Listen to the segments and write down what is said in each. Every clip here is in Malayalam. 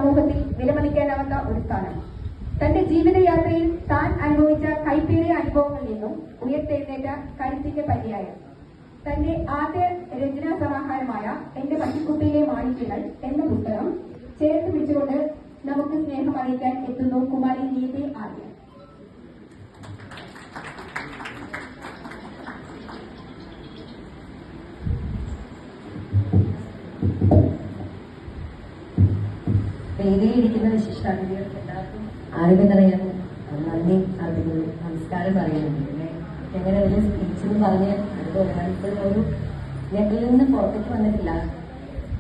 സമൂഹത്തിൽ വിലമതിക്കാനാവാത്ത ഒരു സ്ഥാനം. തന്റെ ജീവിതയാത്രയിൽ താൻ അനുഭവിച്ച കൈപ്പേറിയ അനുഭവങ്ങളിൽ നിന്നും ഉയർത്തെഴുന്നേറ്റ കരുത്തിന്റെ പര്യായം. തന്റെ ആദ്യ രചനാ സമാഹാരമായ എന്റെ പട്ടിക്കുട്ടിയിലെ മാണിക്യങ്ങൾ എന്ന പുസ്തകം ചേർത്ത് പിടിച്ചുകൊണ്ട് നമുക്ക് സ്നേഹം അറിയിക്കാൻ എത്തുന്നു കുമാരി നീതി ആര്യ. വേദിയിലിരിക്കുന്ന വിശിഷ്ടാതിഥികൾക്ക് എല്ലാവർക്കും ആരോഗ്യം പറയാൻ നന്ദി അറിയിക്കുന്നു, നമസ്കാരം പറയുന്നുണ്ട്. പിന്നെ എങ്ങനെ ഒരു സ്പീച്ചെന്ന് പറഞ്ഞ് അത് ഒരു ഞങ്ങളിൽ നിന്ന് പുറത്തേക്ക് വന്നിട്ടില്ല.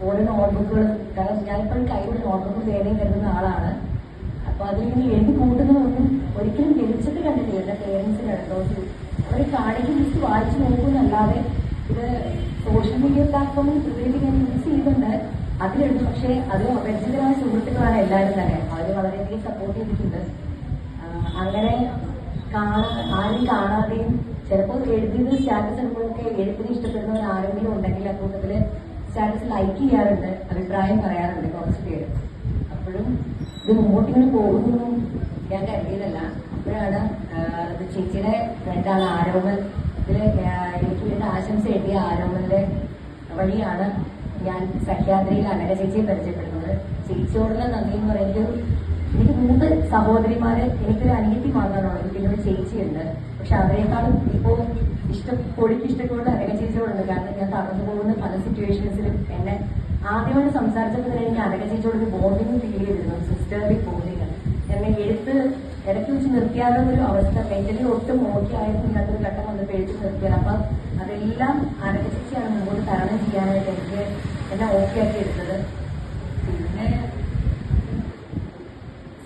ഓരോ നോട്ട്ബുക്കുകളും, കാരണം ഞാനിപ്പോഴും കയ്യിൽ നോട്ട്ബുക്ക് പേനയും കരുതുന്ന ആളാണ്. അപ്പൊ അതിലിങ്ങനെ എഴുതി കൂട്ടുന്നതൊന്നും ഒരിക്കലും ജനിച്ചിട്ട് കണ്ടിട്ടില്ല. എന്റെ പേരൻസിന് ഇടത്തോട്ട് അവർ കാണിക്ക് ലിസ്റ്റ് വായിച്ചു നോക്കുന്നല്ലാതെ ഇത് സോഷ്യൽ മീഡിയ പ്ലാറ്റ്ഫോമിൽ പ്രിവൈഡ് ഞാൻ യൂസ് ചെയ്യുന്നുണ്ട്, അതിലെഴുതും. പക്ഷേ അത് പരിചിതമായ സുഹൃത്തുക്കളാണ് എല്ലാവരും തന്നെ. അവർ വളരെയധികം സപ്പോർട്ട് ചെയ്തിട്ടുണ്ട്. അങ്ങനെ ആരും കാണാതെയും ചിലപ്പോൾ എഴുതിയത് സ്റ്റാറ്റസ് എടുക്കുമ്പോഴൊക്കെ എഴുത്തിന് ഇഷ്ടപ്പെടുന്നവർ ആരെങ്കിലും ഉണ്ടെങ്കിൽ ആ കൂട്ടത്തില് സ്റ്റാറ്റസ് ലൈക്ക് ചെയ്യാറുണ്ട്, അഭിപ്രായം പറയാറുണ്ട് കുറച്ച് പേര്. അപ്പോഴും ഇത് മുമ്പോട്ടിങ്ങനെ പോകുന്നു ഞാൻ കരുതിയതല്ല. അപ്പോഴാണ് ചേച്ചിയുടെ ഫ്രണ്ടാണ് ആരോമൽ. ഇതില് എനിക്ക് ഇതിന്റെ ആശംസ എഴുതിയ ആരോമലിന്റെ വഴിയാണ് ഞാൻ സഹ്യാദ്രിയിൽ അനഘ ചേച്ചിയെ പരിചയപ്പെടുന്നത്. ചേച്ചിയോടുള്ള നന്ദി എന്ന് പറയുന്നത്, എനിക്ക് 3 സഹോദരിമാര്, എനിക്കൊരു അനിയത്തി മാത്രമാണുള്ളത്, പിന്നെ ഒരു ചേച്ചിയുണ്ട്. പക്ഷെ അവരെക്കാളും ഇപ്പോൾ ഇഷ്ടപ്പെടുന്ന അനഘ ചേച്ചിയോടുണ്ട്. കാരണം ഞാൻ കടന്നു പോകുന്ന പല സിറ്റുവേഷൻസിലും എന്നെ ആദ്യമായിട്ട് സംസാരിച്ചപ്പോൾ തന്നെ എനിക്ക് അനഘ ചേച്ചിയോട് ബോണ്ടിങ് ഫീൽ ചെയ്തിരുന്നു, സിസ്റ്ററിൽ ബോണ്ടിങ്. എന്നെ എഴുത്ത് ഇടയ്ക്ക് വെച്ച് നിർത്തിയാലോ ഒരു അവസ്ഥ, മെന്റലി ഒട്ടും ഓക്കെ ആയിരുന്നു. ഇങ്ങനത്തെ ഒരു ഘട്ടം വന്നപ്പോൾ എഴുത്ത് നിർത്തിയാൽ അപ്പൊ അതെല്ലാം അനഘ ചേച്ചിയാണ് മുമ്പോട്ട് തരണം ചെയ്യാനായിട്ട് എനിക്ക് എന്നെ ഓക്കെ ആക്കി എടുത്തത്. പിന്നെ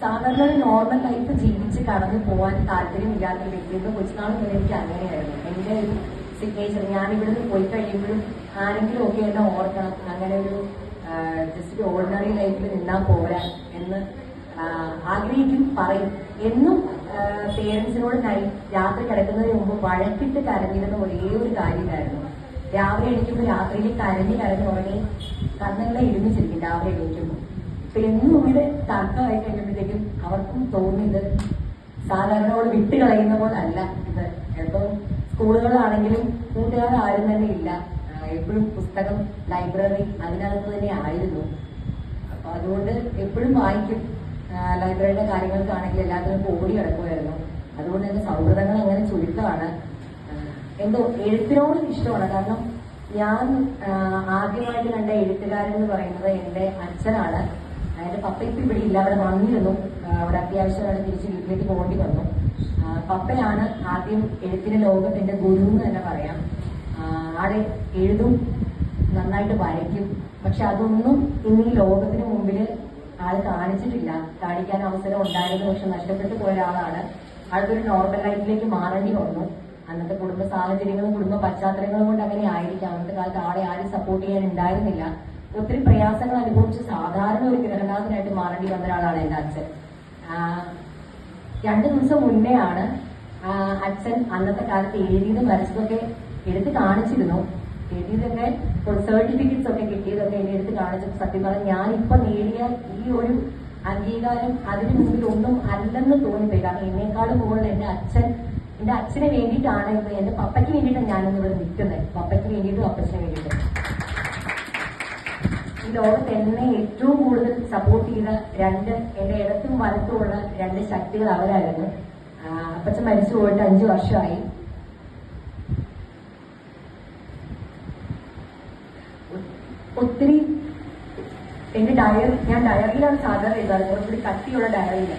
സാധാരണ ഒരു നോർമൽ ലൈഫ് ജീവിച്ച് കടന്നു പോകാൻ താല്പര്യമില്ലാത്ത വ്യക്തിയുടെ കൊച്ചുനാൾ മുതൽ എനിക്ക് അങ്ങനെയായിരുന്നു. എന്റെ ഒരു സിഗ്നേച്ചർ, ഞാൻ ഇവിടുന്ന് പോയി കഴിയുമ്പോഴും ആരെങ്കിലും ഒക്കെ എന്നെ ഓർക്കണം, അങ്ങനെ ഒരു ജസ്റ്റ് ഒരു ഓർഡിനറി ലൈഫിൽ നിന്നാ പോരാ എന്ന് ആഗ്രഹിക്കും, പറയും. എന്നും പേരൻസിനോട് രാത്രി കിടക്കുന്നതിന് മുമ്പ് വഴക്കിട്ട് കരഞ്ഞിരുന്ന ഒരേ ഒരു കാര്യമായിരുന്നു. രാവിലെ എണീക്കുമ്പോൾ രാത്രിയിൽ കരഞ്ഞ് ഉറങ്ങി കണ്ണുകളെ ഇരുമിച്ചിരിക്കും രാവിലെ എണീക്കുമ്പോൾ. അപ്പൊ എന്നും ഇവിടെ തർക്കമായി കഴിയുമ്പോഴത്തേക്കും അവർക്കും തോന്നിയത് സാധാരണയോട് വിട്ട് കളയുന്ന പോലെ അല്ല ഇത്. ഇപ്പം സ്കൂളുകളാണെങ്കിലും കൂട്ടുകാരും തന്നെ ഇല്ല, എപ്പോഴും പുസ്തകം, ലൈബ്രറി അതിനകത്ത് തന്നെ ആയിരുന്നു. അപ്പൊ അതുകൊണ്ട് എപ്പോഴും വായിക്കും. ലൈബ്രറിയുടെ കാര്യങ്ങൾക്കാണെങ്കിൽ എല്ലാത്തിനും ഓടി കിടക്കുമായിരുന്നു. അതുകൊണ്ട് തന്നെ സൗഹൃദങ്ങൾ അങ്ങനെ ചുരുക്കമാണ്. എന്തോ എഴുത്തിനോട് ഇഷ്ടമാണ്. കാരണം ഞാൻ ആദ്യമായിട്ട് കണ്ട എഴുത്തുകാരൻ എന്ന് പറയുന്നത് എന്റെ അച്ഛനാണ്. എന്റെ പപ്പ ഇപ്പം ഇവിടെ ഇല്ല, അവിടെ വന്നിരുന്നു. അവിടെ അത്യാവശ്യമായിട്ട് തിരിച്ച് വീട്ടിലേക്ക് പോകേണ്ടി വന്നു. പപ്പയാണ് ആദ്യം എഴുത്തിന്റെ ലോകത്ത് എന്റെ ഗുരു എന്ന് തന്നെ പറയാം. ആടെ എഴുതും, നന്നായിട്ട് വരയ്ക്കും. പക്ഷെ അതൊന്നും ഇന്ന് ഈ ലോകത്തിന് മുമ്പിൽ ആൾ കാണിച്ചിട്ടില്ല. കാണിക്കാൻ അവസരം ഉണ്ടായിരുന്നു, പക്ഷെ നഷ്ടപ്പെട്ടു പോയ ഒരാളാണ്. ആൾക്കൊരു നോർമൽ ലൈഫിലേക്ക് മാറേണ്ടി വന്നു. അന്നത്തെ കുടുംബ സാഹചര്യങ്ങളും കുടുംബ പശ്ചാത്തലങ്ങളും കൊണ്ട് അങ്ങനെ ആയിരിക്കാം. അന്നത്തെ കാലത്ത് ആളെ ആരും സപ്പോർട്ട് ചെയ്യാൻ ഉണ്ടായിരുന്നില്ല. ഒത്തിരി പ്രയാസങ്ങൾ അനുഭവിച്ച് സാധാരണ ഒരു ഗ്രഹനാഥനായിട്ട് മാറേണ്ടി വന്ന ഒരാളാണ് എന്റെ അച്ഛൻ. 2 ദിവസം മുന്നേ ആണ് അച്ഛൻ അന്നത്തെ കാലത്ത് എഴുതിയതും വരച്ചതൊക്കെ എടുത്ത് കാണിച്ചിരുന്നു. എഴുതിയതൊക്കെ സർട്ടിഫിക്കറ്റ്സ് ഒക്കെ കിട്ടിയതൊക്കെ എന്നെ എടുത്ത് കാണിച്ചപ്പോൾ സത്യം പറഞ്ഞാൽ ഞാനിപ്പോ നേടിയ ഈ ഒരു അംഗീകാരം അതിനു മുമ്പിൽ ഒന്നും അല്ലെന്ന് തോന്നിപ്പോയി. കാരണം എന്നെക്കാളും മുകളിൽ എന്റെ അച്ഛനെ വേണ്ടിയിട്ടാണ് ഇപ്പൊ എന്റെ പപ്പയ്ക്ക് വേണ്ടിയിട്ടാണ് ഞാനിന്ന് ഇവിടെ നിൽക്കുന്നത്. പപ്പയ്ക്ക് വേണ്ടിയിട്ടും അപ്പച്ചനെ വേണ്ടിയിട്ടും. ഈ ലോകത്ത് എന്നെ ഏറ്റവും കൂടുതൽ സപ്പോർട്ട് ചെയ്ത എന്റെ ഇടത്തും വലത്തുമുള്ള 2 ശക്തികൾ അവരായിരുന്നു. അപ്പച്ചൻ മരിച്ചു പോയിട്ട് 5 വർഷമായി. ഒത്തിരി എന്റെ ഞാൻ ഡയറിയിലാണ് സാധാരണ എഴുതാറ്. കുറച്ചുകൂടി കട്ടിയുള്ള ഡയറിയില്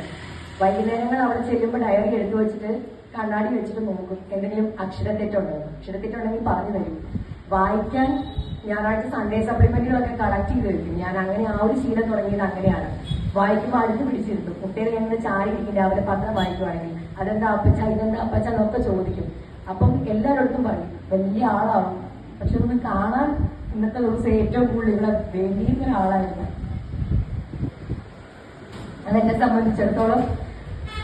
വൈകുന്നേരങ്ങൾ അവിടെ ചെല്ലുമ്പോൾ ഡയറി എടുത്തു വെച്ചിട്ട് കണ്ണാടി വെച്ചിട്ട് നോക്കും എന്തെങ്കിലും അക്ഷരത്തെറ്റുണ്ടെങ്കിൽ പറഞ്ഞു തരും. വായിക്കാൻ ഞായറാഴ്ച സൺഡേ സപ്ലിമെന്റിലൊക്കെ കളക്ട് ചെയ്ത് വെക്കും. ഞാൻ അങ്ങനെ ആ ഒരു ശീലം തുടങ്ങിയത് അങ്ങനെയാണ്. വായിക്കുമ്പോൾ അടുത്ത് പിടിച്ചിരുത്തും. കുട്ടികൾ ഞങ്ങൾ ചാരി ഇരിക്കും രാവിലെ പത്രം വായിക്കുവാണെങ്കിൽ. അതെന്താ അപ്പച്ച, ഇതെന്താ അപ്പച്ച എന്നൊക്കെ ചോദിക്കും. അപ്പം എല്ലാവരോടത്തും പറയും വലിയ ആളാവും, പക്ഷെ ഒന്ന് കാണാൻ ഇന്നത്തെ ദിവസം ഏറ്റവും കൂടുതൽ ഇവിടെ വേണ്ടിയിരുന്ന ഒരാളായിരുന്നു. അതെന്നെ സംബന്ധിച്ചിടത്തോളം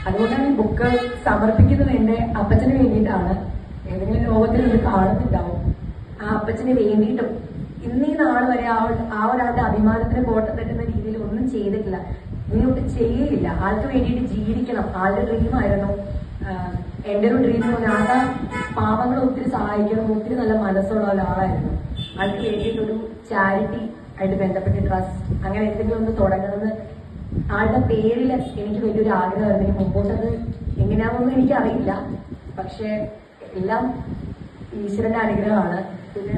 അതുകൊണ്ടാണ് ഈ ബുക്ക് സമർപ്പിക്കുന്നത് എന്റെ അപ്പച്ചന് വേണ്ടിയിട്ടാണ്. ഏതെങ്കിലും ലോകത്തിൽ ഒരു കാണുന്നുണ്ടാവും ആ അപ്പച്ചന് വേണ്ടിയിട്ടും ഇന്നീ നാൾ വരെ ആ ഒരാളുടെ അഭിമാനത്തിന് കോട്ടം തട്ടുന്ന രീതിയിൽ ഒന്നും ചെയ്തിട്ടില്ല, ഇനിയൊട്ട് ചെയ്യില്ല. ആൾക്ക് വേണ്ടിയിട്ട് ജീവിക്കണം. ആളുടെ ഡ്രീമായിരുന്നു. എന്റെ ഒരു ഡ്രീം ആകെ പാവങ്ങളെ ഒത്തിരി സഹായിക്കണം, ഒത്തിരി നല്ല മനസ്സുള്ള ഒരാളായിരുന്നു. ആൾക്ക് വേണ്ടിയിട്ടൊരു ചാരിറ്റി ആയിട്ട് ബന്ധപ്പെട്ട് ട്രസ്റ്റ് അങ്ങനെ എന്തെങ്കിലും ഒന്ന് തുടങ്ങുന്നത് ആളുടെ പേരിൽ എനിക്ക് വലിയൊരു ആഗ്രഹമായിരുന്നു. ഇനി മുമ്പോട്ടത് എങ്ങനെയാണെന്നൊന്നും എനിക്കറിയില്ല. പക്ഷെ എല്ലാം ഈശ്വരന്റെ അനുഗ്രഹമാണ്. പിന്നെ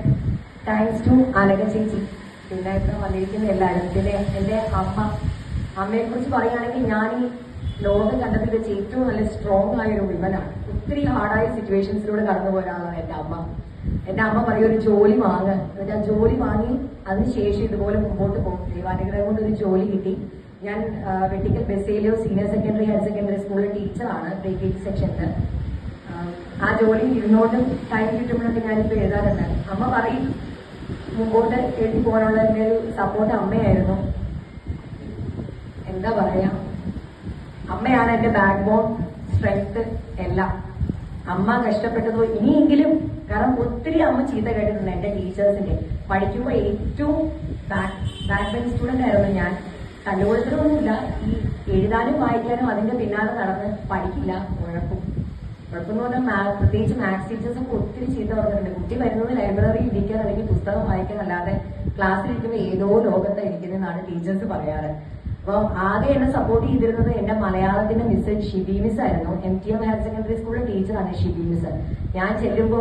താങ്ക്സ് ടു അനഘ ചേച്ചി, പിന്നെ ഇപ്പം വന്നിരിക്കുന്ന എല്ലാവരും. പിന്നെ എന്റെ അമ്മയെ കുറിച്ച് പറയുകയാണെങ്കിൽ ഞാൻ ഈ ലോകം കണ്ടതിൽ വെച്ച് ഏറ്റവും നല്ല സ്ട്രോങ് ആയ ഒരു വിമനാണ്. ഒത്തിരി ഹാർഡായ സിറ്റുവേഷൻസിലൂടെ കടന്നുപോയ ഒരാളാണ് എന്റെ അമ്മ. എന്റെ അമ്മ പറയും ഒരു ജോലി വാങ്ങ്, എന്നിട്ട് ആ ജോലി വാങ്ങി അതിനുശേഷം ഇതുപോലെ മുമ്പോട്ട് പോകും. ദൈവാനുഗ്രഹം കൊണ്ട് ഒരു ജോലി കിട്ടി. ഞാൻ Vettikkal Baselios senior secondary higher secondary സ്കൂളിലെ ടീച്ചറാണ്, പ്രീ കെ ജി സെക്ഷനിൽ. ആ ജോലി ഇരുന്നോണ്ടും ടൈം കിട്ടുമ്പോഴൊക്കെ ഞാനിപ്പോൾ എഴുതാറുണ്ട്. അമ്മ പറയും മുമ്പോട്ട് എഴുതി പോകാനുള്ള എൻ്റെ ഒരു സപ്പോർട്ട് അമ്മയായിരുന്നു. എന്താ പറയാ, അമ്മയാണ് എന്റെ ബാക്ക് ബോൺ, സ്ട്രെങ്ത് എല്ലാം. അമ്മ കഷ്ടപ്പെട്ടതോ ഇനിയെങ്കിലും, കാരണം ഒത്തിരി അമ്മ ചീത്ത കേട്ടിട്ടുണ്ട് എന്റെ ടീച്ചേഴ്സിന്റെ. പഠിക്കുമ്പോൾ ഏറ്റവും ബാക്ക് ബെഞ്ച് സ്റ്റുഡന്റ് ആയിരുന്നു ഞാൻ. തല്ലുകൊടുത്തതൊന്നുമില്ല, ഈ എഴുതാനും വായിക്കാനും അതിന്റെ പിന്നാലെ നടന്ന് പഠിക്കില്ല, കുഴപ്പമെന്ന് പറഞ്ഞാൽ പ്രത്യേകിച്ച് മാത്സ് ടീച്ചേഴ്സ് ഒക്കെ ഒത്തിരി ചീത്ത പറഞ്ഞിട്ടുണ്ട്. കുട്ടി വരുന്നത് ലൈബ്രറിയിൽ ഇരിക്കാൻ അല്ലെങ്കിൽ പുസ്തകം വായിക്കാൻ അല്ലാതെ ക്ലാസ്സിലിരിക്കുമ്പോൾ ഏതോ ലോകത്താണ് ഇരിക്കുന്നതെന്നാണ് ടീച്ചേഴ്സ് പറയാറ്. അപ്പം ആദ്യം എന്നെ സപ്പോർട്ട് ചെയ്തിരുന്നത് എന്റെ മലയാളത്തിന്റെ മിസ് ഷിബി മിസ് ആയിരുന്നു. MTM ഹയർ സെക്കൻഡറി സ്കൂളിലെ ടീച്ചറാണ് ഷിബി മിസ്. ഞാൻ ചെല്ലുമ്പോ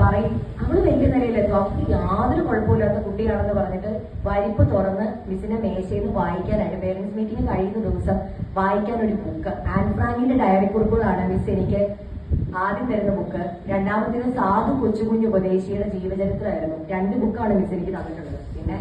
പറയും അവള് വലിയ നിലയിലെത്തും, അവർക്ക് യാതൊരു കുഴപ്പമില്ലാത്ത കുട്ടിയാണെന്ന് പറഞ്ഞിട്ട് വരിപ്പ് തുറന്ന് മിസ്സിന്റെ മേശയിൽ നിന്ന് വായിക്കാനായിട്ട് പേരന്റ്സ് മീറ്റിംഗ് കഴിയുന്ന ദിവസം വായിക്കാൻ ഒരു ബുക്ക്, ആൻ ഫ്രാങ്കിന്റെ ഡയറി കുറിപ്പുകളാണ് മിസ് എനിക്ക് ആദ്യം തരുന്ന ബുക്ക്. രണ്ടാമത്തേത് സാധു കൊച്ചുകുഞ്ഞു ഉപദേശിയുടെ ജീവചരിത്രമായിരുന്നു. 2 ബുക്കാണ് മിസ് എനിക്ക് തന്നിട്ടുള്ളത്. പിന്നെ